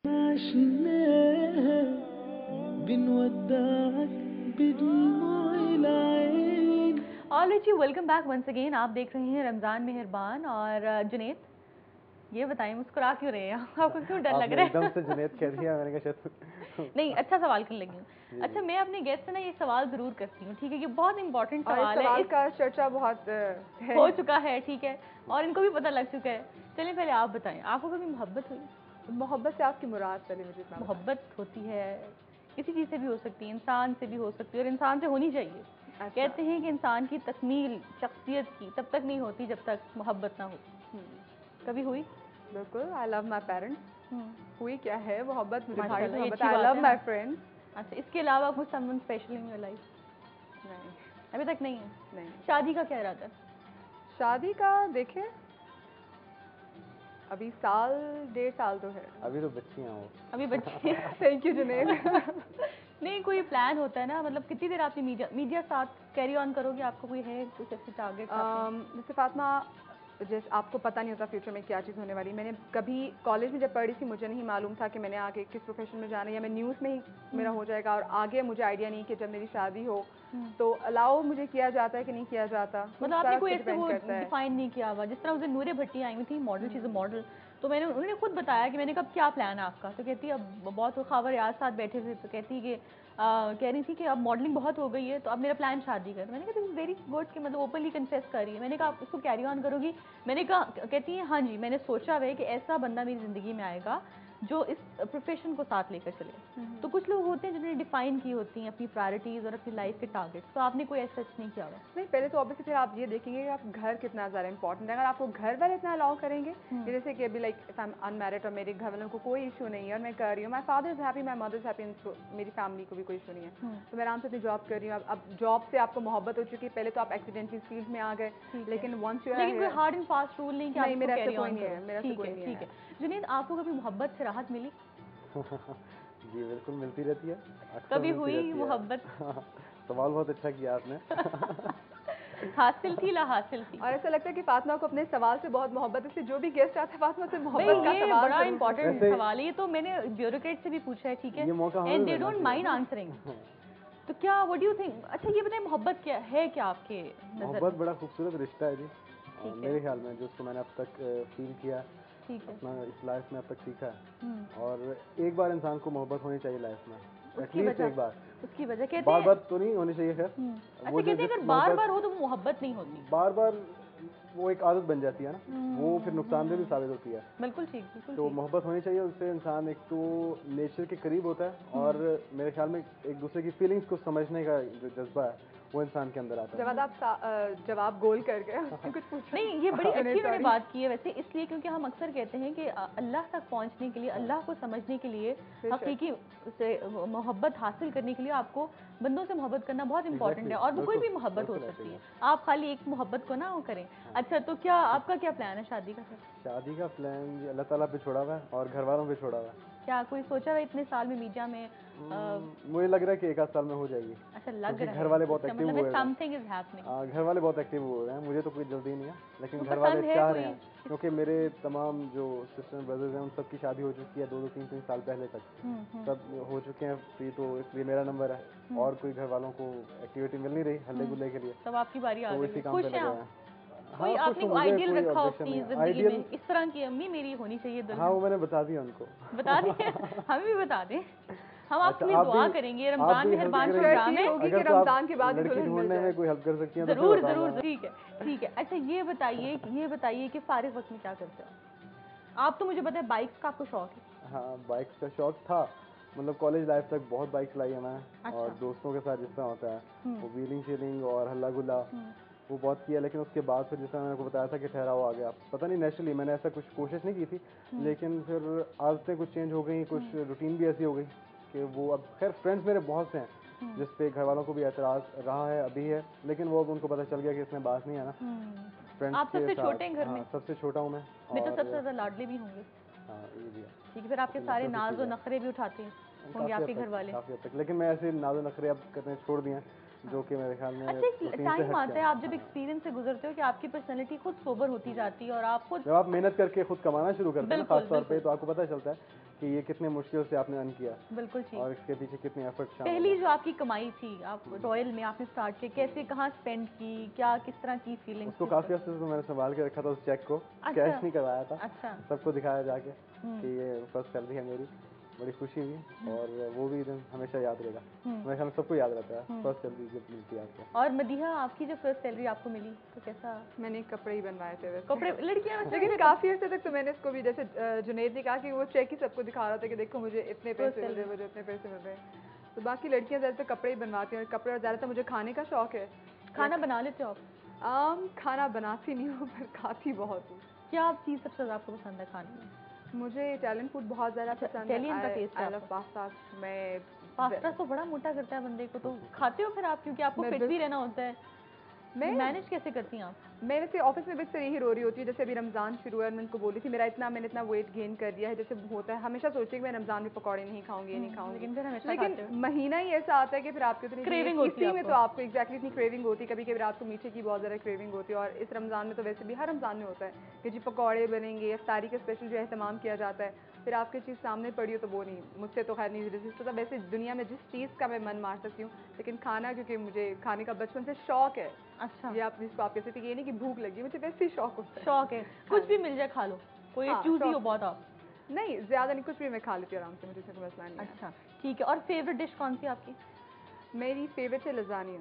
Alright जी, welcome back once again. आप देख रहे हैं रमज़ान मेहरबान। और जुनैद, ये बताएं मुस्कुरा क्यों रहे हैं? आपको क्यों डर लग रहा है? एकदम से जुनैद कह दिया, मैंने कहा शायद नहीं, अच्छा सवाल करने लगी हूँ। अच्छा, मैं अपने गेस्ट से ना ये सवाल ज़रूर करती हूँ, ठीक है? ये बहुत इंपॉर्टेंट सवाल है। सवाल का चर्चा बहुत हो चुका है, ठीक है, और इनको भी पता लग चुका है। चलिए पहले आप बताएं, आपको कभी मोहब्बत हुई? मोहब्बत से आपकी मुराद पहले मुझे इतना मोहब्बत होती है, किसी चीज़ से भी हो सकती है, इंसान से भी हो सकती है, और इंसान से होनी चाहिए। अच्छा। कहते हैं कि इंसान की तकमील शख्सियत की तब तक नहीं होती जब तक मोहब्बत ना हो। कभी हुई? बिल्कुल। I love my parents. हुई क्या है मोहब्बत, मुझे भारी माशाल्लाह, ये मोहब्बत। अच्छी आई बात लव है। My friends. अच्छा, इसके अलावा कुछ someone special in your life? नहीं, अभी तक नहीं है। नहीं। शादी का क्या इरादा है? शादी का देखें, अभी साल 1.5 साल तो है। अभी तो बच्ची हैं वो। अभी बच्ची थैंक यू जुनैद। नहीं, कोई प्लान होता है ना, मतलब कितनी देर आपने मीडिया साथ कैरी ऑन करोगे? आपको कोई है कुछ ऐसे टारगेट? जैसे फातिमा, जैसे आपको पता नहीं होता फ्यूचर में क्या चीज़ होने वाली। मैंने कभी कॉलेज में जब पढ़ी थी, मुझे नहीं मालूम था कि मैंने आगे किस प्रोफेशन में जाना है, या मैं न्यूज़ में ही मेरा हो जाएगा, और आगे मुझे आइडिया नहीं कि जब मेरी शादी हो तो अलाउ मुझे किया जाता है कि नहीं किया जाता। मतलब आपने कोई ऐसे वो डिफाइन नहीं किया हुआ? जिस तरह उसे नूरे भट्टी आई हुई थी, model, she is a model, तो उन्होंने खुद बताया कि मैंने कहा क्या प्लान है आपका, तो कहती है अब बहुत खबर यार साथ बैठे थे, तो कहती है कि कह रही थी कि अब मॉडलिंग बहुत हो गई है, तो अब मेरा प्लान शादी का। तो मैंने कहा दिस इज़ वेरी गुड कि मतलब ओपनली कन्फेस कर रही है। मैंने कहा आप इसको कैरी ऑन करोगी? मैंने कहा, कहती है हाँ जी, मैंने सोचा हुआ है कि ऐसा बंदा मेरी ज़िंदगी में आएगा जो इस प्रोफेशन को साथ लेकर चले। तो कुछ लोग होते हैं जिन्होंने डिफाइन की होती हैं अपनी प्रायोरिटीज़ और अपनी लाइफ के टारगेट्स, तो आपने कोई ऐसा नहीं किया हुआ? नहीं, पहले तो ऑब्वियसली फिर आप ये देखेंगे कि आप घर कितना ज़्यादा इंपॉर्टेंट है। अगर आपको घर वाले इतना अलाउ करेंगे, जैसे कि अभी like if I am unmarried और मेरे घर वालों को कोई इशू नहीं है और मैं कर रही हूँ, my father is happy, my mother is happy, मेरी फैमिली को भी कोई इशू नहीं है, तो मैं आराम से अपनी जॉब कर रही हूँ। अब जॉब से आपको मोहब्बत हो चुकी है, पहले तो आप एक्सीडेंटली फील्ड में आ गए, लेकिन वंस यू लेकिन कोई हार्ड एंड फास्ट रूल नहीं कि नहीं, मेरा कैरी कोई ऑन नहीं है, मेरा कोई नहीं है। ठीक है। जुनैद, आपको कभी मोहब्बत से राहत मिली? जी बिल्कुल मिलती रहती है, अक्सर कभी मिलती हुई रहती है। मोहब्बत? सवाल बहुत अच्छा किया आपने। हासिल थी ला हासिल थी? और ऐसा लगता है कि फातिमा को अपने सवाल से बहुत मोहब्बत है, इसलिए जो भी गेस्ट आता है फातिमा से मोहब्बत का ये सवाल बड़ा जरूर इंपॉर्टेंट वैसे- सवाल है, ये तो मैंने ब्यूरोक्रेट से भी पूछा है, ठीक है, ये मौका हमें एंड दे मिलना डोंट चाहिए। Mind answering. तो क्या व्हाट डू यू थिंक? अच्छा ये बताएं, मोहब्बत क्या है, क्या आपके नजर मोहब्बत में? बड़ा खूबसूरत रिश्ता है जी, ठीक है। मेरे ख्याल में जो उसको मैंने अब तक फील किया, ठीक है। अपना इस लाइफ में अब तक सीखा है। और एक बार इंसान को मोहब्बत होनी चाहिए लाइफ में, उसकी एटलीस्ट वजह एक बार। उसकी वजह कहते बार हैं बार तो नहीं होनी चाहिए खैर। अच्छा, वो कहते हैं अगर बार बार हो तो वो मोहब्बत नहीं होती। बार बार वो एक आदत बन जाती है ना, वो फिर नुकसानदेह भी साबित होती है। बिल्कुल ठीक, बिल्कुल तो ठीक। मोहब्बत होनी चाहिए, उससे इंसान एक तो नेचर के करीब होता है, और मेरे ख्याल में एक दूसरे की फीलिंग्स को समझने का जो जज्बा है वो इंसान के अंदर आता है। जब आप जवाब गोल कर गए, कुछ पूछा नहीं, ये बड़ी अच्छी उन्होंने बात की है वैसे, इसलिए क्योंकि हम अक्सर कहते हैं कि अल्लाह तक पहुंचने के लिए, अल्लाह को समझने के लिए, हकीकी से मोहब्बत हासिल करने के लिए आपको बंदों से मोहब्बत करना बहुत इंपॉर्टेंट है, और वो कोई भी मोहब्बत हो सकती है, आप खाली एक मोहब्बत को ना वो करें। अच्छा, तो क्या आपका क्या प्लान है शादी का? शादी का प्लान अल्लाह ताला पे छोड़ा हुआ है और घर वालों पे छोड़ा हुआ है। क्या कोई सोचा है इतने साल में मीडिया में? मुझे लग रहा है कि 1 आध साल में हो जाएगी। अच्छा, लग रहा है घर वाले बहुत एक्टिव हुए हैं। Something is happening. घर वाले बहुत एक्टिव हो रहे हैं, मुझे तो कोई जल्दी नहीं है, लेकिन घर वाले चाह रहे हैं, क्योंकि मेरे तमाम जो सिस्टर ब्रदर्स हैं उन सबकी शादी हो चुकी है 2-2 3-3 साल पहले तक, सब हो चुके हैं फ्री, तो इसलिए मेरा नंबर है, और कोई घर वालों को एक्टिविटी मिल नहीं रही हल्ले गुल्ले के लिए, तब आपकी बारी आ तो गई। इसी काम पे लगे हैं। कोई आपने आइडियल रखा हो अपनी जिंदगी में, इस तरह की अम्मी मेरी होनी चाहिए दुल्हन? हाँ, वो मैंने बता दिया उनको। बता दिया? हमें भी बता दें, हम आपके लिए दुआ करेंगे। रमजान मेहरबान प्रोग्राम है, अगर रमजान के बाद लड़की ढूंढने में कोई हेल्प कर सकती हैं तो जरूर जरूर। ठीक है, ठीक है। अच्छा ये बताइए कि फारिग वक्त में क्या करते हो आप? तो मुझे पता है बाइक्स का आपको शौक है। हाँ, बाइक्स का शौक था, मतलब कॉलेज लाइफ तक बहुत बाइक चलाई है मैंने, और दोस्तों के साथ जिस तरह होता है वो व्हीलिंग शीलिंग और हल्ला गुल्ला वो बहुत किया, लेकिन उसके बाद फिर जैसा मैंने को बताया था कि ठहराव आ गया, पता नहीं नेचुरली, मैंने ऐसा कुछ कोशिश नहीं की थी, लेकिन फिर आदतें कुछ चेंज हो गई, कुछ रूटीन भी ऐसी हो गई कि वो अब खैर फ्रेंड्स मेरे बहुत से हैं जिस पे घर वालों को भी एतराज रहा है, अभी है, लेकिन वो अब उनको पता चल गया कि इसमें बात नहीं है ना। फ्रेंड्स आप सबसे छोटे हैं घर में? सबसे छोटा हूँ मैं, बेटा सबसे ज्यादा लाडले भी होंगे। हाँ, ये भी है। ठीक है, फिर आपके सारे नाज और नखरे भी उठाते हैं होंगे आपके घर वाले? काफी हद तक, लेकिन मैं ऐसे नाज़ नखरे अब करने छोड़ दिए हैं, जो कि मेरे ख्याल में अच्छा, एक टाइम आता है आप जब एक्सपीरियंस से गुजरते हो कि आपकी पर्सनैलिटी खुद सोबर होती जाती है और आप खुद जब आप मेहनत करके खुद कमाना शुरू करते हैं खास तौर पे, तो आपको पता चलता है कि ये कितने मुश्किल से आपने अर्न किया। बिल्कुल ठीक। और इसके पीछे कितने एफर्ट शामिल। पहली जो आपकी कमाई थी, आप रॉयल में आपने स्टार्ट किया, कैसे कहाँ स्पेंड की, क्या किस तरह की फीलिंग्स? उसको काफी हफ्ते से मैंने संभाल के रखा था उस चेक को। अच्छा। कैश नहीं करवाया था। अच्छा। सबको दिखाया जाके कि ये फर्स्ट सैलरी है मेरी, बड़ी खुशी हुई और वो भी दिन हमेशा याद रहेगा। मेरे ख्याल में सबको याद रहता है फर्स्ट सैलरी जब मिलती है आपको। और मदीहा, आपकी जब फर्स्ट सैलरी आपको मिली तो कैसा? मैंने कपड़े ही बनवाए थे वैसे। कपड़े लड़कियां लेकिन काफी अर्से तक तो मैंने इसको भी, जैसे जुनैद ने कहा कि वो चेक ही सबको दिखा रहा था कि देखो मुझे इतने पैसे मिल रहे हैं, मुझे इतने पैसे मिल रहे हैं। तो बाकी लड़कियां ज़्यादातर कपड़े ही बनवाती हैं, और कपड़े, और ज़्यादातर मुझे खाने का शौक है। खाना बना लेते हो आप? खाना बनाती नहीं हूँ पर खाती बहुत हूँ। क्या आप चीज़ सबसे ज़्यादा आपको पसंद है खाने में? मुझे इटालियन फूड बहुत ज़्यादा पसंद है। इटालियन का टेस्ट है। पास्ता। मैं पास्ता तो बड़ा मोटा करता है बंदे को, तो खाते हो फिर आप? क्योंकि आपको फिट भी रहना होता है। मैं मैनेज कैसे करती हैं आप? मैं वैसे ऑफिस में भी अक्सर यही रो रही होती है, जैसे अभी रमज़ान शुरू है, मैं उनको बोली थी मैंने इतना वेट गेन कर दिया है। जैसे होता है हमेशा सोचती कि मैं रमज़ान में पकौड़े नहीं खाऊंगी, नहीं खाऊंगी, लेकिन महीना ही ऐसा आता है कि फिर आपकी उतनी क्रेविंग होती है, इसी में तो आपको एग्जैक्टली इतनी क्रेविंग होती है। कभी कभी रात को मीठे की बहुत ज़्यादा क्रेविंग होती है, और इस रमज़ान में तो वैसे भी हर रमज़ान में होता है कि जी पकौड़े बनेंगे, इफ्तारी का स्पेशल जो एहतमाम किया जाता है, फिर आपकी चीज़ सामने पड़ी हो तो वो नहीं, मुझसे तो खैर नहीं रेजिस्ट होता। वैसे दुनिया में जिस चीज़ का मैं मन मार सकती हूँ, लेकिन खाना, क्योंकि मुझे खाने का बचपन से शौक है। अच्छा। ये आप जिसको आप कहते थे, ये नहीं कि भूख लगी, मुझे वैसे ही शौक होता है। शौक है, कुछ भी मिल जाए खा लो, कोई चूजी हो बहुत आप? नहीं, ज़्यादा नहीं, कुछ भी मैं खा लेती हूँ आराम से, मुझे इसमें कोई मसला नहीं है। अच्छा ठीक है। और फेवरेट डिश कौन सी आपकी? मेरी फेवरेट है लजानिया।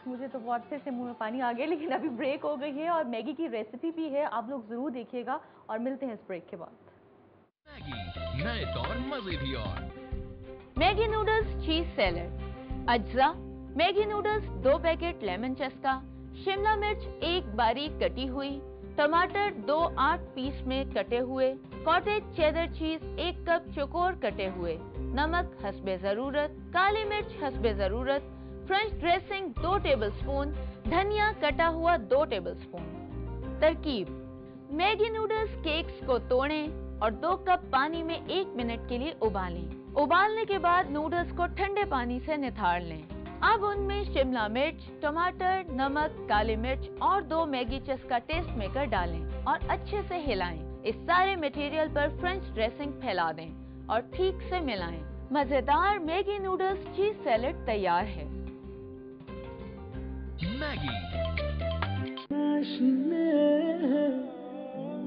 मुझे तो बहुत फिर से मुंह में पानी आ गया, लेकिन अभी ब्रेक हो गई है और मैगी की रेसिपी भी है, आप लोग ज़रूर देखिएगा और मिलते हैं इस ब्रेक के बाद। नए तौर मजे भी और मैगी नूडल्स चीज सैलेड। अज्जा: मैगी नूडल्स 2 पैकेट लेमन चस्का, शिमला मिर्च 1 बारीक कटी हुई, टमाटर 2 8 पीस में कटे हुए, कॉटेज चेदर चीज 1 कप चौकोर कटे हुए, नमक हस्बे जरूरत, काली मिर्च हस्बे जरूरत, फ्रेंच ड्रेसिंग 2 टेबलस्पून, धनिया कटा हुआ 2 टेबलस्पून। तरकीब: मैगी नूडल्स केक्स को तोड़ें और 2 कप पानी में 1 मिनट के लिए उबालें। उबालने के बाद नूडल्स को ठंडे पानी से निथाड़ लें। अब उनमें शिमला मिर्च, टमाटर, नमक, काली मिर्च और 2 मैगी चस्का टेस्ट मेकर डालें और अच्छे से हिलाएं। इस सारे मटेरियल पर फ्रेंच ड्रेसिंग फैला दें और ठीक से मिलाएं। मजेदार मैगी नूडल्स चीज सैलेड तैयार है। मैगी